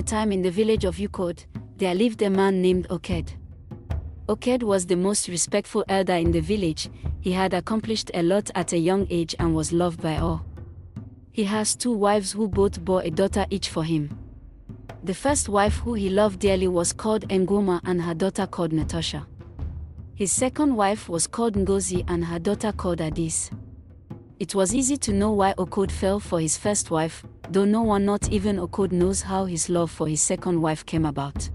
time in the village of Ukod, there lived a man named Oked. Oked was the most respectful elder in the village. He had accomplished a lot at a young age and was loved by all. He has 2 wives who both bore a daughter each for him. The first wife, who he loved dearly, was called Ngoma and her daughter called Natasha. His second wife was called Ngozi and her daughter called Adis. It was easy to know why Okod fell for his first wife, though no one, not even Okod, knows how his love for his second wife came about.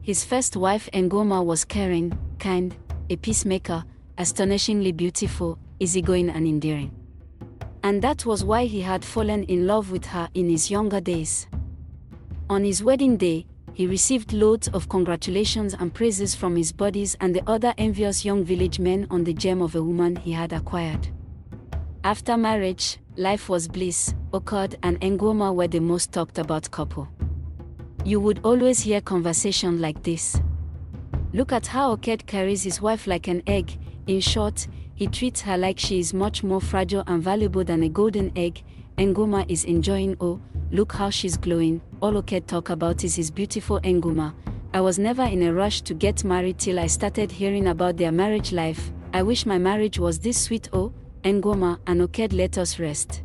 His first wife Ngoma was caring, kind, a peacemaker, astonishingly beautiful, easygoing and endearing. And that was why he had fallen in love with her in his younger days. On his wedding day, he received loads of congratulations and praises from his buddies and the other envious young village men on the gem of a woman he had acquired. After marriage, life was bliss. Okod and Ngoma were the most talked about couple. You would always hear conversation like this. Look at how Oked carries his wife like an egg. In short, he treats her like she is much more fragile and valuable than a golden egg. Ngoma is enjoying, oh, look how she's glowing. All Oked talk about is his beautiful Ngoma. I was never in a rush to get married till I started hearing about their marriage life. I wish my marriage was this sweet, oh, Ngoma and Oked, let us rest.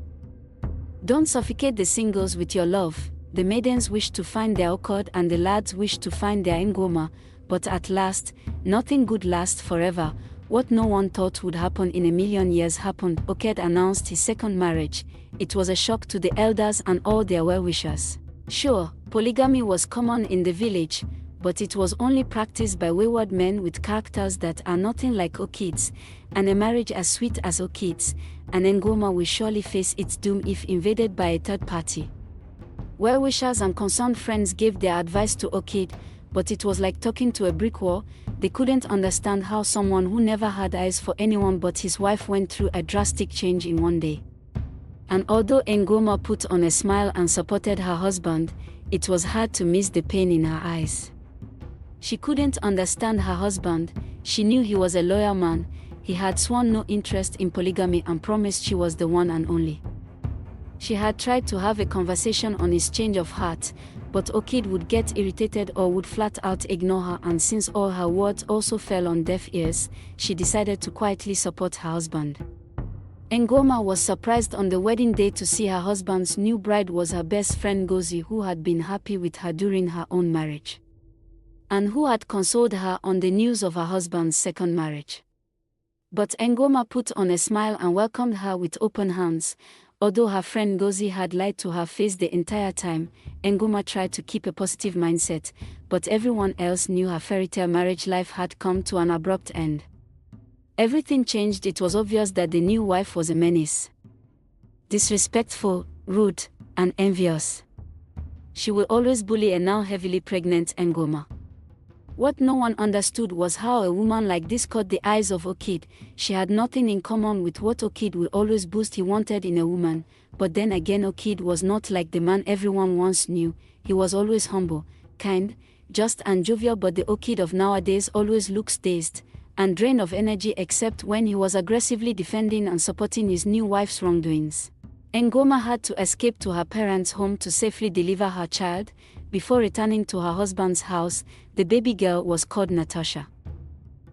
Don't suffocate the singles with your love. The maidens wish to find their Okod and the lads wish to find their Ngoma, but at last, nothing good lasts forever. What no one thought would happen in a million years happened. Oked announced his second marriage. It was a shock to the elders and all their well-wishers. Sure, polygamy was common in the village, but it was only practiced by wayward men with characters that are nothing like Oked's, and a marriage as sweet as Oked's, and Ngoma will surely face its doom if invaded by a third party. Well-wishers and concerned friends gave their advice to Oked, but it was like talking to a brick wall. They couldn't understand how someone who never had eyes for anyone but his wife went through a drastic change in one day. And although Ngoma put on a smile and supported her husband, it was hard to miss the pain in her eyes. She couldn't understand her husband. She knew he was a loyal man. He had sworn no interest in polygamy and promised she was the one and only. She had tried to have a conversation on his change of heart, but Oked would get irritated or would flat out ignore her, and since all her words also fell on deaf ears, she decided to quietly support her husband. Ngoma was surprised on the wedding day to see her husband's new bride was her best friend Ngozi, who had been happy with her during her own marriage, and who had consoled her on the news of her husband's second marriage. But Ngoma put on a smile and welcomed her with open hands. Although her friend Ngozi had lied to her face the entire time, Ngoma tried to keep a positive mindset, but everyone else knew her fairytale marriage life had come to an abrupt end. Everything changed. It was obvious that the new wife was a menace. Disrespectful, rude, and envious. She would always bully a now heavily pregnant Ngoma. What no one understood was how a woman like this caught the eyes of Oked. She had nothing in common with what Oked would always boast he wanted in a woman, but then again Oked was not like the man everyone once knew. He was always humble, kind, just and jovial, but the Oked of nowadays always looks dazed and drained of energy except when he was aggressively defending and supporting his new wife's wrongdoings. Ngoma had to escape to her parents' home to safely deliver her child. Before returning to her husband's house, the baby girl was called Natasha.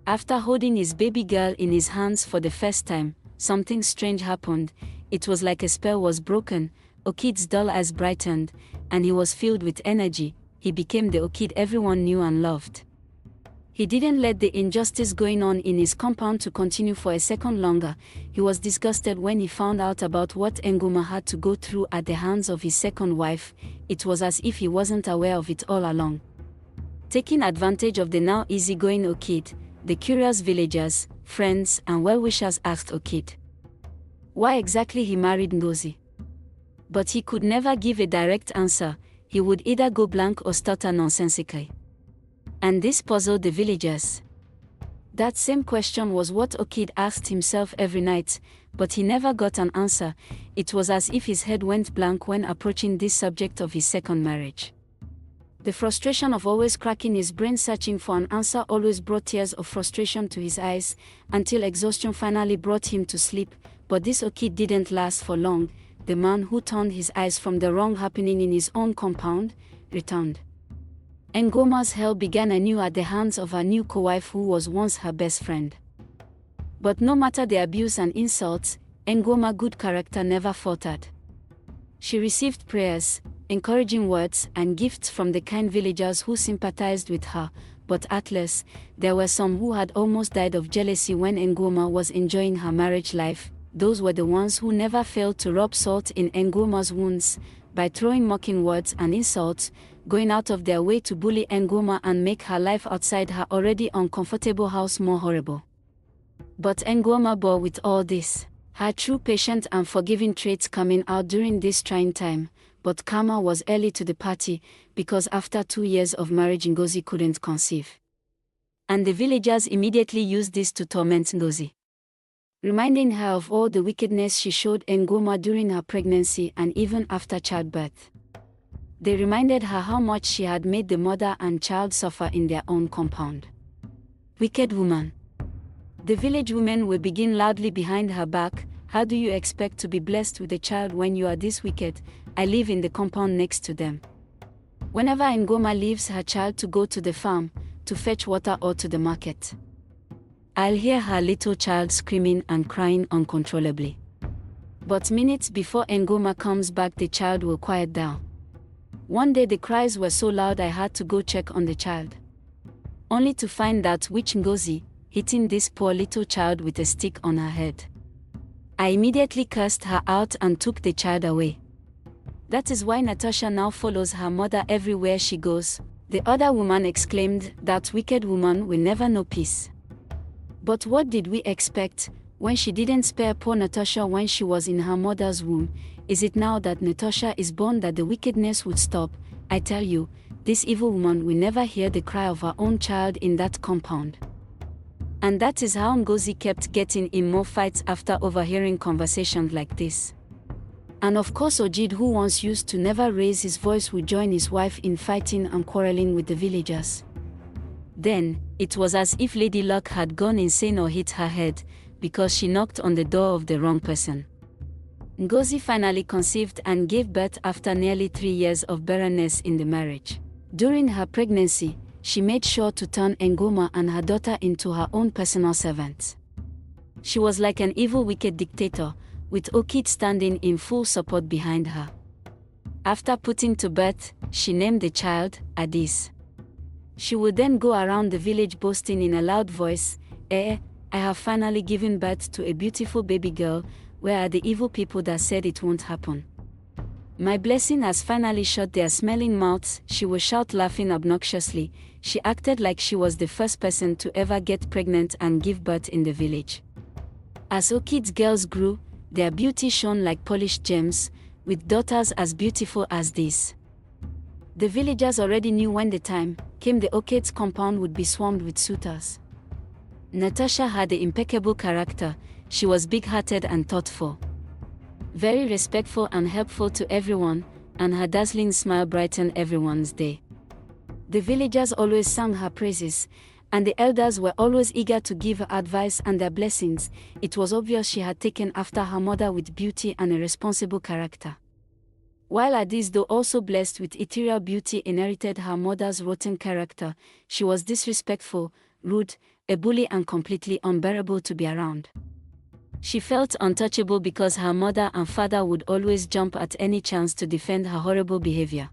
After holding his baby girl in his hands for the first time, something strange happened. It was like a spell was broken. Oked's dull eyes brightened, and he was filled with energy. He became the Oked everyone knew and loved. He didn't let the injustice going on in his compound to continue for a second longer. He was disgusted when he found out about what Ngoma had to go through at the hands of his second wife. It was as if he wasn't aware of it all along. Taking advantage of the now easygoing Oked, the curious villagers, friends, and well-wishers asked Oked why exactly he married Ngozi. But he could never give a direct answer. He would either go blank or stutter nonsensically. And this puzzled the villagers. That same question was what Oked asked himself every night, but he never got an answer. It was as if his head went blank when approaching this subject of his second marriage. The frustration of always cracking his brain searching for an answer always brought tears of frustration to his eyes, until exhaustion finally brought him to sleep. But this Oked didn't last for long. The man who turned his eyes from the wrong happening in his own compound returned. Ngoma's hell began anew at the hands of her new co-wife who was once her best friend. But no matter the abuse and insults, Ngoma's good character never faltered. She received prayers, encouraging words, and gifts from the kind villagers who sympathized with her, but at least, there were some who had almost died of jealousy when Ngoma was enjoying her marriage life. Those were the ones who never failed to rub salt in Ngoma's wounds, by throwing mocking words and insults, going out of their way to bully Ngoma and make her life outside her already uncomfortable house more horrible. But Ngoma bore with all this, her true patient and forgiving traits coming out during this trying time. But karma was early to the party, because after 2 years of marriage Ngozi couldn't conceive. And the villagers immediately used this to torment Ngozi, reminding her of all the wickedness she showed Ngoma during her pregnancy and even after childbirth. They reminded her how much she had made the mother and child suffer in their own compound. Wicked woman. The village women will begin loudly behind her back. How do you expect to be blessed with a child when you are this wicked? I live in the compound next to them. Whenever Ngoma leaves her child to go to the farm, to fetch water or to the market, I'll hear her little child screaming and crying uncontrollably. But minutes before Ngoma comes back, the child will quiet down. One day the cries were so loud I had to go check on the child, only to find that witch Ngozi hitting this poor little child with a stick on her head. I immediately cursed her out and took the child away. That is why Natasha now follows her mother everywhere she goes. The other woman exclaimed, that wicked woman will never know peace. But what did we expect, when she didn't spare poor Natasha when she was in her mother's womb? Is it now that Natasha is born that the wickedness would stop? I tell you, this evil woman will never hear the cry of her own child in that compound. And that is how Ngozi kept getting in more fights after overhearing conversations like this. And of course Ojid, who once used to never raise his voice, would join his wife in fighting and quarreling with the villagers. Then, it was as if Lady Luck had gone insane or hit her head, because she knocked on the door of the wrong person. Ngozi finally conceived and gave birth after nearly 3 years of barrenness in the marriage. During her pregnancy, she made sure to turn Ngoma and her daughter into her own personal servants. She was like an evil wicked dictator, with Okid standing in full support behind her. After putting to birth, she named the child Adis. She would then go around the village boasting in a loud voice, I have finally given birth to a beautiful baby girl. Where are the evil people that said it won't happen? My blessing has finally shut their smelling mouths, she would shout, laughing obnoxiously. She acted like she was the first person to ever get pregnant and give birth in the village. As Okid's girls grew, their beauty shone like polished gems, with daughters as beautiful as this. The villagers already knew when the time came the Okid's compound would be swarmed with suitors. Natasha had the impeccable character. She was big-hearted and thoughtful, very respectful and helpful to everyone, and her dazzling smile brightened everyone's day. The villagers always sang her praises, and the elders were always eager to give her advice and their blessings. It was obvious she had taken after her mother with beauty and a responsible character. While Adis, though also blessed with ethereal beauty, inherited her mother's rotten character, she was disrespectful, rude, a bully and completely unbearable to be around. She felt untouchable because her mother and father would always jump at any chance to defend her horrible behavior.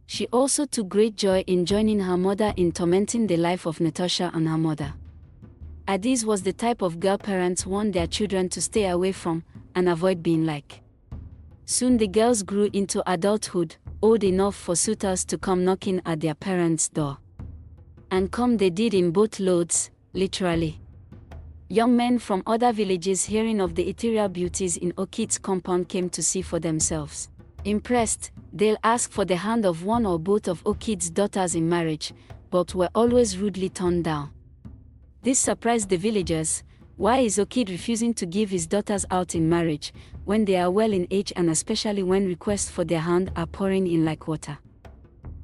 She also took great joy in joining her mother in tormenting the life of Natasha and her mother. Adis was the type of girl parents want their children to stay away from and avoid being like. Soon the girls grew into adulthood, old enough for suitors to come knocking at their parents' door. And come they did in both loads, literally. Young men from other villages, hearing of the ethereal beauties in Okid's compound, came to see for themselves. Impressed, they'll ask for the hand of one or both of Okid's daughters in marriage, but were always rudely turned down. This surprised the villagers. Why is Okid refusing to give his daughters out in marriage, when they are well in age, and especially when requests for their hand are pouring in like water?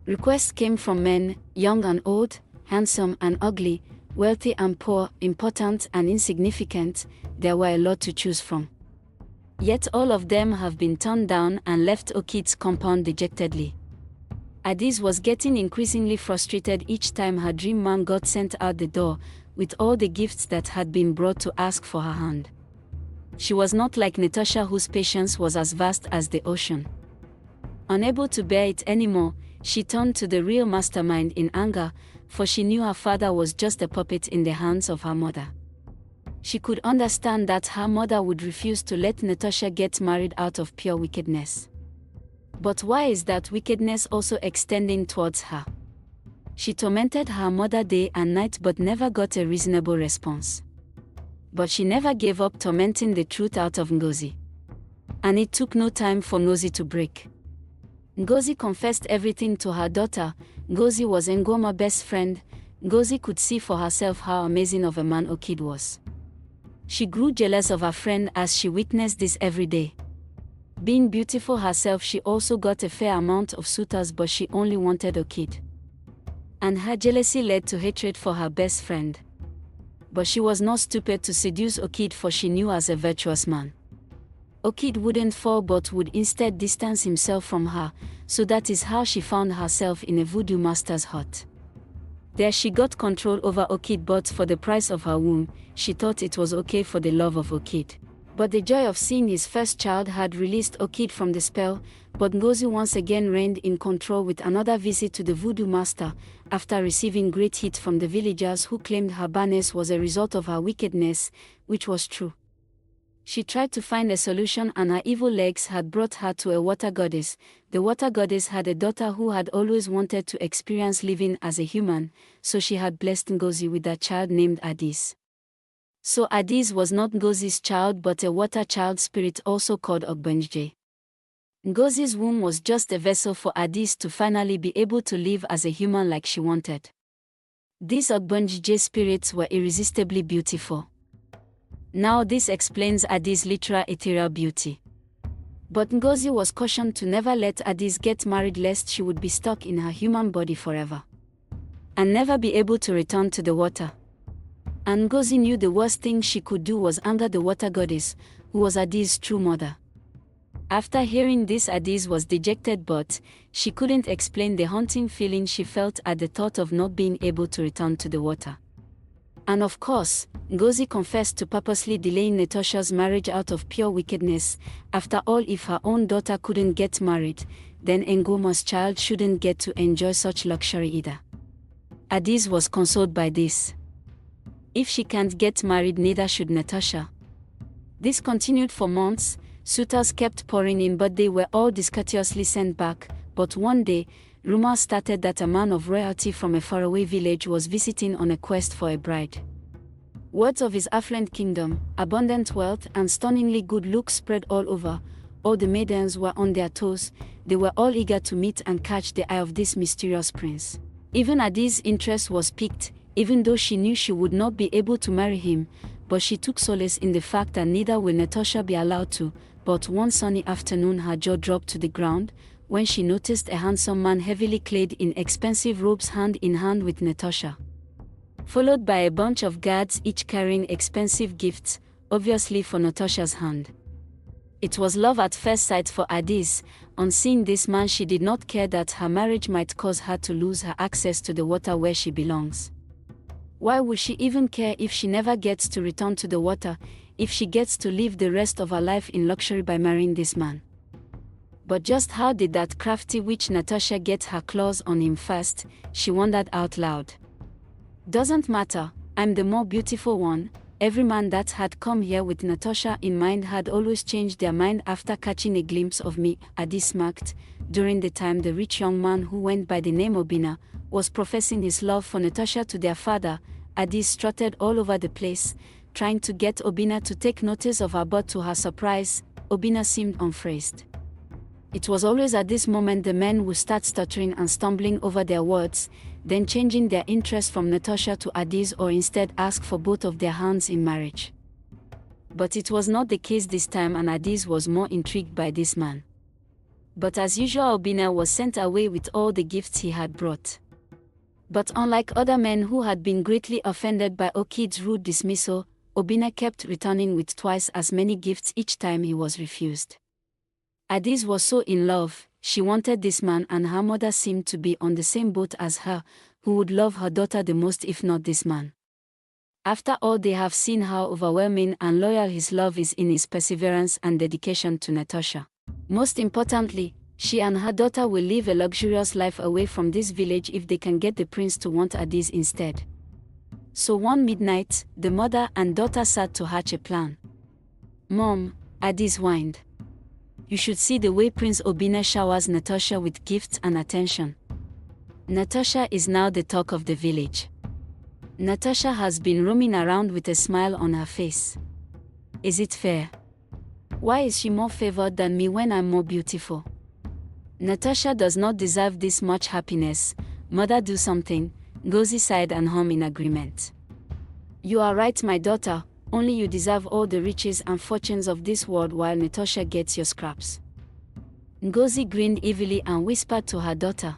Requests came from men, young and old, handsome and ugly, wealthy and poor, important and insignificant. There were a lot to choose from. Yet all of them have been turned down and left Okid's compound dejectedly. Adis was getting increasingly frustrated each time her dream man got sent out the door, with all the gifts that had been brought to ask for her hand. She was not like Natasha, whose patience was as vast as the ocean. Unable to bear it anymore, she turned to the real mastermind in anger, for she knew her father was just a puppet in the hands of her mother. She could understand that her mother would refuse to let Natasha get married out of pure wickedness. But why is that wickedness also extending towards her? She tormented her mother day and night but never got a reasonable response. But she never gave up tormenting the truth out of Ngozi. And it took no time for Ngozi to break. Ngozi confessed everything to her daughter. Ngozi was Ngoma's best friend. Ngozi could see for herself how amazing of a man Okid was. She grew jealous of her friend as she witnessed this every day. Being beautiful herself, she also got a fair amount of suitors, but she only wanted Okid. And her jealousy led to hatred for her best friend. But she was not stupid to seduce Okid, for she knew as a virtuous man, Okid wouldn't fall but would instead distance himself from her, so that is how she found herself in a voodoo master's hut. There she got control over Okid, but for the price of her womb. She thought it was okay for the love of Okid. But the joy of seeing his first child had released Okid from the spell, but Ngozi once again reigned in control with another visit to the voodoo master, after receiving great heat from the villagers who claimed her badness was a result of her wickedness, which was true. She tried to find a solution, and her evil legs had brought her to a water goddess. The water goddess had a daughter who had always wanted to experience living as a human, so she had blessed Ngozi with a child named Adis. So Adis was not Ngozi's child but a water child spirit, also called Ogbonje. Ngozi's womb was just a vessel for Adis to finally be able to live as a human like she wanted. These Ogbonje spirits were irresistibly beautiful. Now this explains Adis' literal ethereal beauty. But Ngozi was cautioned to never let Adis get married lest she would be stuck in her human body forever, and never be able to return to the water. And Ngozi knew the worst thing she could do was anger the water goddess, who was Adis' true mother. After hearing this, Adis was dejected, but she couldn't explain the haunting feeling she felt at the thought of not being able to return to the water. And of course, Ngozi confessed to purposely delaying Natasha's marriage out of pure wickedness. After all, if her own daughter couldn't get married, then Ngoma's child shouldn't get to enjoy such luxury either. Adis was consoled by this. If she can't get married, neither should Natasha. This continued for months. Suitors kept pouring in, but they were all discourteously sent back. But one day, rumors started that a man of royalty from a faraway village was visiting on a quest for a bride. Words of his affluent kingdom, abundant wealth, and stunningly good looks spread all over. All the maidens were on their toes. They were all eager to meet and catch the eye of this mysterious prince. Even Adis' interest was piqued, even though she knew she would not be able to marry him, but she took solace in the fact that neither will Natasha be allowed to. But one sunny afternoon her jaw dropped to the ground, when she noticed a handsome man heavily clad in expensive robes hand in hand with Natasha, followed by a bunch of guards each carrying expensive gifts, obviously for Natasha's hand. It was love at first sight for Adis. On seeing this man, she did not care that her marriage might cause her to lose her access to the water where she belongs. Why would she even care if she never gets to return to the water, if she gets to live the rest of her life in luxury by marrying this man? But just how did that crafty witch Natasha get her claws on him first? She wondered out loud. Doesn't matter, I'm the more beautiful one. Every man that had come here with Natasha in mind had always changed their mind after catching a glimpse of me, Adis smirked. During the time the rich young man who went by the name Obina was professing his love for Natasha to their father, Adis strutted all over the place, trying to get Obina to take notice of her, but to her surprise, Obina seemed unfazed. It was always at this moment the men would start stuttering and stumbling over their words, then changing their interest from Natasha to Adis, or instead ask for both of their hands in marriage. But it was not the case this time, and Adis was more intrigued by this man. But as usual, Obina was sent away with all the gifts he had brought. But unlike other men who had been greatly offended by Okid's rude dismissal, Obina kept returning with twice as many gifts each time he was refused. Adis was so in love, She wanted this man, and her mother seemed to be on the same boat as her, who would love her daughter the most if not this man. After all, they have seen how overwhelming and loyal his love is in his perseverance and dedication to Natasha. Most importantly, she and her daughter will live a luxurious life away from this village if they can get the prince to want Addis instead. So one midnight, the mother and daughter sat to hatch a plan. "Mom," Addis whined. "You should see the way Prince Obinna showers Natasha with gifts and attention. Natasha is now the talk of the village. Natasha has been roaming around with a smile on her face. Is it fair? Why is she more favored than me when I'm more beautiful? Natasha does not deserve this much happiness. Mother, do something." Ngozi sighed and hummed in agreement. "You are right, my daughter, only you deserve all the riches and fortunes of this world while Natasha gets your scraps." Ngozi grinned evilly and whispered to her daughter,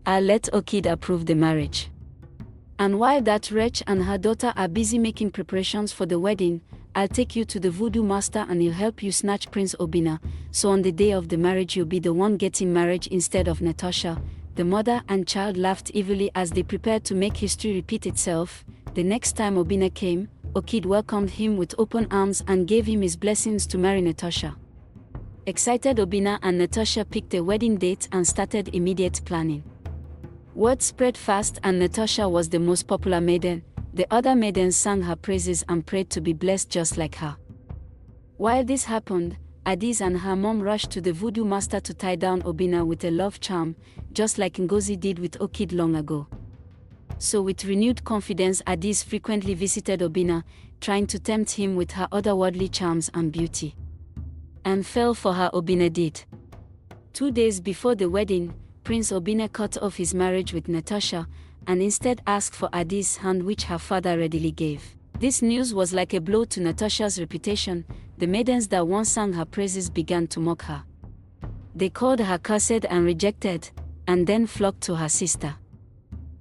"I'll let Okid approve the marriage. And while that wretch and her daughter are busy making preparations for the wedding, I'll take you to the voodoo master and he'll help you snatch Prince Obinna, so on the day of the marriage you'll be the one getting married instead of Natasha." The mother and child laughed evilly as they prepared to make history repeat itself. The next time Obinna came, Okid welcomed him with open arms and gave him his blessings to marry Natasha. Excited, Obinna and Natasha picked a wedding date and started immediate planning. Word spread fast and Natasha was the most popular maiden. The other maidens sang her praises and prayed to be blessed just like her. While this happened, Addis and her mom rushed to the voodoo master to tie down Obinna with a love charm, just like Ngozi did with Okid long ago. So with renewed confidence, Addis frequently visited Obinna, trying to tempt him with her otherworldly charms and beauty. And fell for her, Obinna did. 2 days before the wedding, Prince Obinna cut off his marriage with Natasha, and instead asked for Addis' hand, which her father readily gave. This news was like a blow to Natasha's reputation. The maidens that once sang her praises began to mock her. They called her cursed and rejected, and then flocked to her sister.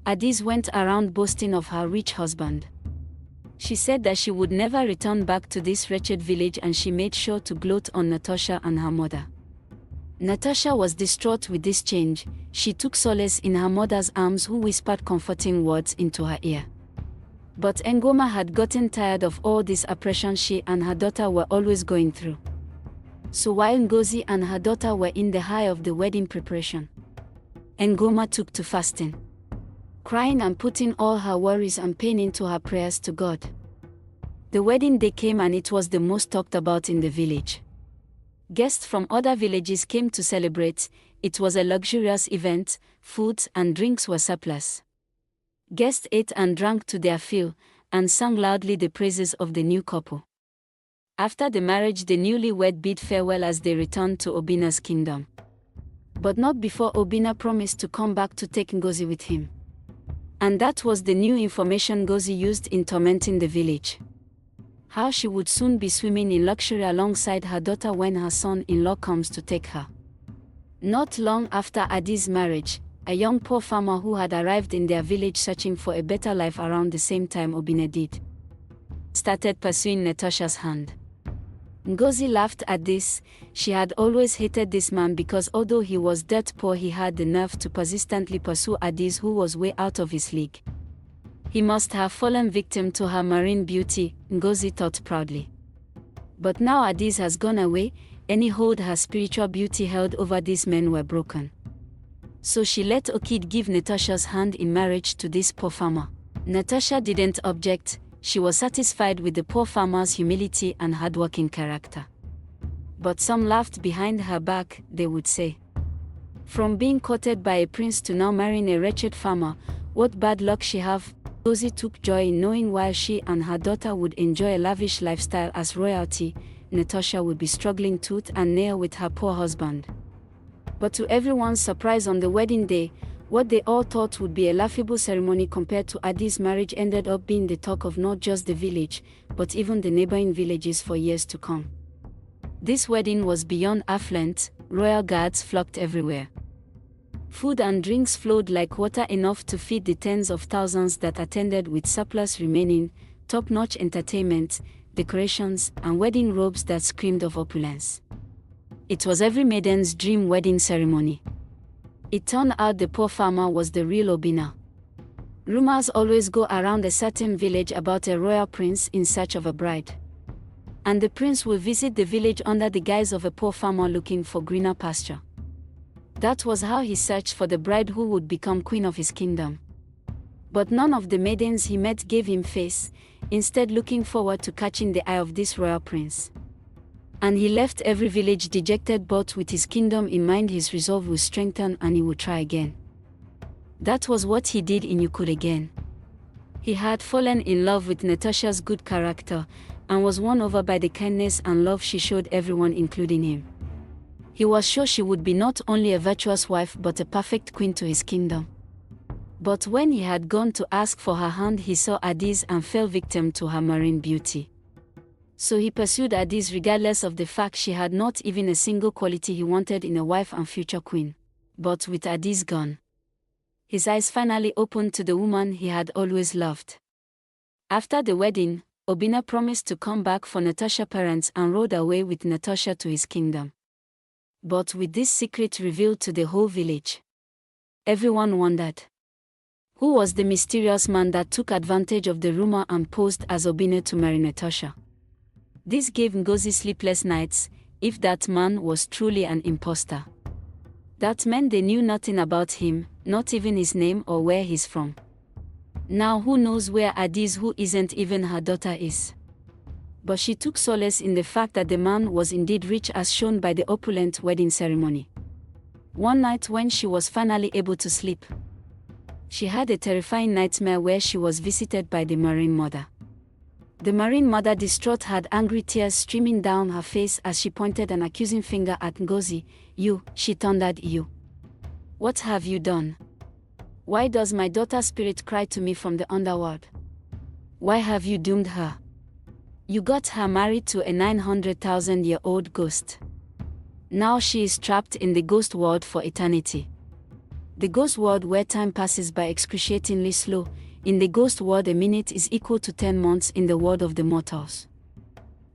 Addis went around boasting of her rich husband. She said that she would never return back to this wretched village, and she made sure to gloat on Natasha and her mother. Natasha was distraught with this change. She took solace in her mother's arms, who whispered comforting words into her ear. But Ngoma had gotten tired of all this oppression she and her daughter were always going through. So while Ngozi and her daughter were in the high of the wedding preparation, Ngoma took to fasting, crying and putting all her worries and pain into her prayers to God. The wedding day came and it was the most talked about in the village. Guests from other villages came to celebrate. It was a luxurious event. Foods and drinks were surplus. Guests ate and drank to their fill, and sang loudly the praises of the new couple. After the marriage, the newlywed bid farewell as they returned to Obinna's kingdom. But not before Obinna promised to come back to take Ngozi with him. And that was the new information Ngozi used in tormenting the village. How she would soon be swimming in luxury alongside her daughter when her son-in-law comes to take her. Not long after Addis' marriage, a young poor farmer who had arrived in their village searching for a better life around the same time Obinna did, started pursuing Natasha's hand. Ngozi laughed at this. She had always hated this man because although he was dirt poor, he had the nerve to persistently pursue Addis, who was way out of his league. He must have fallen victim to her marine beauty, Ngozi thought proudly. But now Addis has gone away, any hold her spiritual beauty held over these men were broken. So she let Okid give Natasha's hand in marriage to this poor farmer. Natasha didn't object. She was satisfied with the poor farmer's humility and hardworking character. But some laughed behind her back, they would say. From being courted by a prince to now marrying a wretched farmer, what bad luck she have. Ngozi took joy in knowing while she and her daughter would enjoy a lavish lifestyle as royalty, Natasha would be struggling tooth and nail with her poor husband. But to everyone's surprise, on the wedding day, what they all thought would be a laughable ceremony compared to Addis' marriage ended up being the talk of not just the village, but even the neighboring villages for years to come. This wedding was beyond affluent. Royal guards flocked everywhere. Food and drinks flowed like water, enough to feed the tens of thousands that attended, with surplus remaining, top-notch entertainment, decorations, and wedding robes that screamed of opulence. It was every maiden's dream wedding ceremony. It turned out the poor farmer was the real Obina. Rumors always go around a certain village about a royal prince in search of a bride. And the prince will visit the village under the guise of a poor farmer looking for greener pasture. That was how he searched for the bride who would become queen of his kingdom. But none of the maidens he met gave him face, instead looking forward to catching the eye of this royal prince. And he left every village dejected, but with his kingdom in mind his resolve would strengthen and he would try again. That was what he did in Ukud again. He had fallen in love with Natasha's good character, and was won over by the kindness and love she showed everyone including him. He was sure she would be not only a virtuous wife but a perfect queen to his kingdom. But when he had gone to ask for her hand he saw Adiz and fell victim to her marine beauty. So he pursued Adiz regardless of the fact she had not even a single quality he wanted in a wife and future queen. But with Adiz gone, his eyes finally opened to the woman he had always loved. After the wedding, Obina promised to come back for Natasha's parents and rode away with Natasha to his kingdom. But with this secret revealed to the whole village, everyone wondered. Who was the mysterious man that took advantage of the rumor and posed as Obina to marry Natasha? This gave Ngozi sleepless nights. If that man was truly an imposter, that meant they knew nothing about him, not even his name or where he's from. Now who knows where Adiz, who isn't even her daughter, is? But she took solace in the fact that the man was indeed rich as shown by the opulent wedding ceremony. One night when she was finally able to sleep, she had a terrifying nightmare where she was visited by the marine mother. The marine mother, distraught, had angry tears streaming down her face as she pointed an accusing finger at Ngozi. "You," she thundered, "you. What have you done? Why does my daughter's spirit cry to me from the underworld? Why have you doomed her? You got her married to a 900,000-year-old ghost. Now she is trapped in the ghost world for eternity. The ghost world where time passes by excruciatingly slow. In the ghost world a minute is equal to 10 months in the world of the mortals.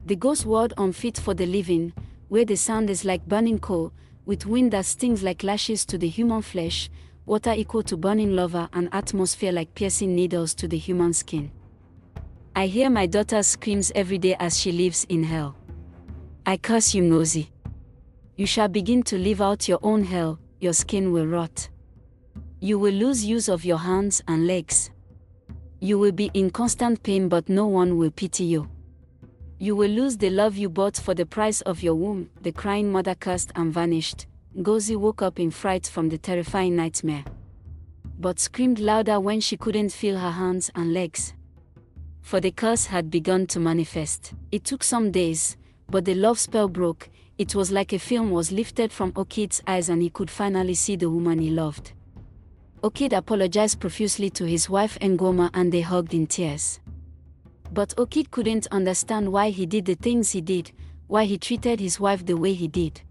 The ghost world unfit for the living, where the sound is like burning coal, with wind that stings like lashes to the human flesh, water equal to burning lava, and atmosphere like piercing needles to the human skin. I hear my daughter's screams every day as she lives in hell. I curse you, Ngozi. You shall begin to live out your own hell. Your skin will rot. You will lose use of your hands and legs. You will be in constant pain, but no one will pity you. You will lose the love you bought for the price of your womb." The crying mother cursed and vanished. Ngozi woke up in fright from the terrifying nightmare, but screamed louder when she couldn't feel her hands and legs. For the curse had begun to manifest. It took some days, but the love spell broke. It was like a film was lifted from Okid's eyes and he could finally see the woman he loved. Okid apologized profusely to his wife Ngoma and they hugged in tears. But Okid couldn't understand why he did the things he did, why he treated his wife the way he did.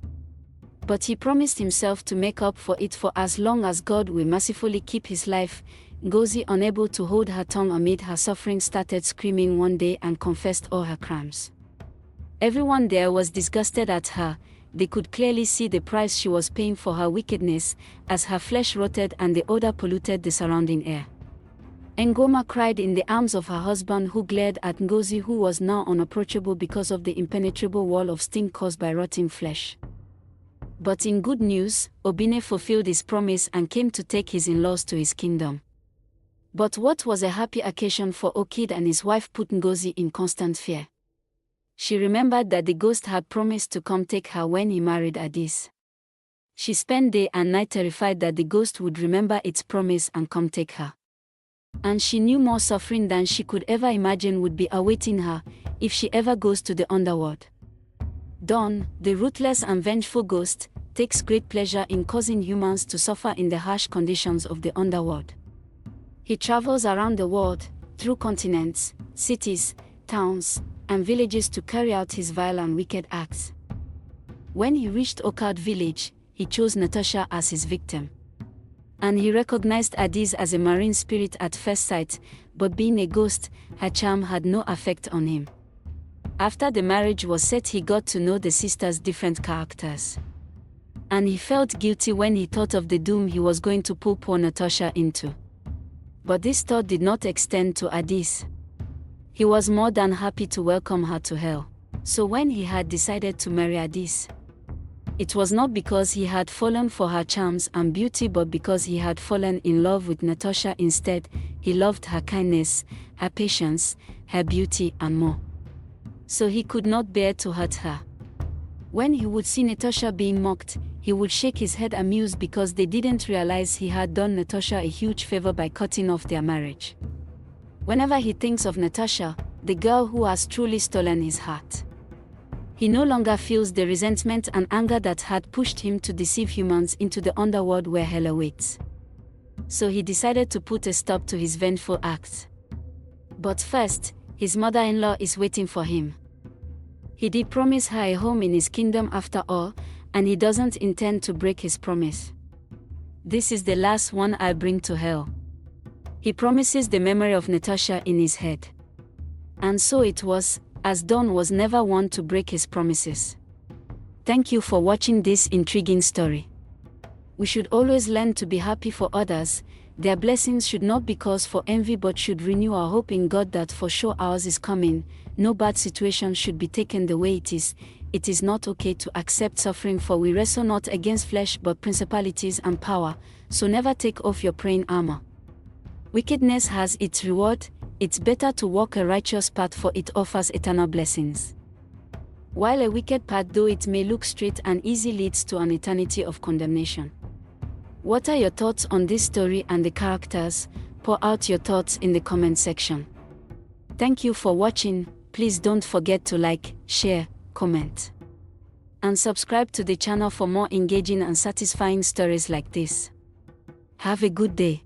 But he promised himself to make up for it for as long as God will mercifully keep his life. Ngozi, unable to hold her tongue amid her suffering, started screaming one day and confessed all her crimes. Everyone there was disgusted at her. They could clearly see the price she was paying for her wickedness, as her flesh rotted and the odor polluted the surrounding air. Ngoma cried in the arms of her husband, who glared at Ngozi, who was now unapproachable because of the impenetrable wall of stink caused by rotting flesh. But in good news, Obina fulfilled his promise and came to take his in-laws to his kingdom. But what was a happy occasion for Okid and his wife put Ngozi in constant fear. She remembered that the ghost had promised to come take her when he married Adiz. She spent day and night terrified that the ghost would remember its promise and come take her. And she knew more suffering than she could ever imagine would be awaiting her if she ever goes to the underworld. Dawn, the ruthless and vengeful ghost, takes great pleasure in causing humans to suffer in the harsh conditions of the underworld. He travels around the world, through continents, cities, towns, and villages to carry out his vile and wicked acts. When he reached Okad village, he chose Natasha as his victim. And he recognized Adiz as a marine spirit at first sight, but being a ghost, her charm had no effect on him. After the marriage was set, he got to know the sisters' different characters. And he felt guilty when he thought of the doom he was going to pull poor Natasha into. But this thought did not extend to Adis. He was more than happy to welcome her to hell. So when he had decided to marry Adis, it was not because he had fallen for her charms and beauty, but because he had fallen in love with Natasha instead. He loved her kindness, her patience, her beauty, and more. So he could not bear to hurt her. When he would see Natasha being mocked, he would shake his head amused because they didn't realize he had done Natasha a huge favor by cutting off their marriage. Whenever he thinks of Natasha, the girl who has truly stolen his heart, he no longer feels the resentment and anger that had pushed him to deceive humans into the underworld where hell awaits. So he decided to put a stop to his vengeful acts. But first, his mother-in-law is waiting for him. He did promise her a home in his kingdom after all, and he doesn't intend to break his promise. This is the last one I bring to hell. He promises the memory of Natasha in his head. And so it was, as Don was never one to break his promises. Thank you for watching this intriguing story. We should always learn to be happy for others. Their blessings should not be cause for envy but should renew our hope in God that for sure ours is coming. No bad situation should be taken the way it is. It is not okay to accept suffering, for we wrestle not against flesh but principalities and power, so never take off your praying armor. Wickedness has its reward. It's better to walk a righteous path, for it offers eternal blessings. While a wicked path, though it may look straight and easy, leads to an eternity of condemnation. What are your thoughts on this story and the characters? Pour out your thoughts in the comment section. Thank you for watching. Please don't forget to like, share, comment, and subscribe to the channel for more engaging and satisfying stories like this. Have a good day.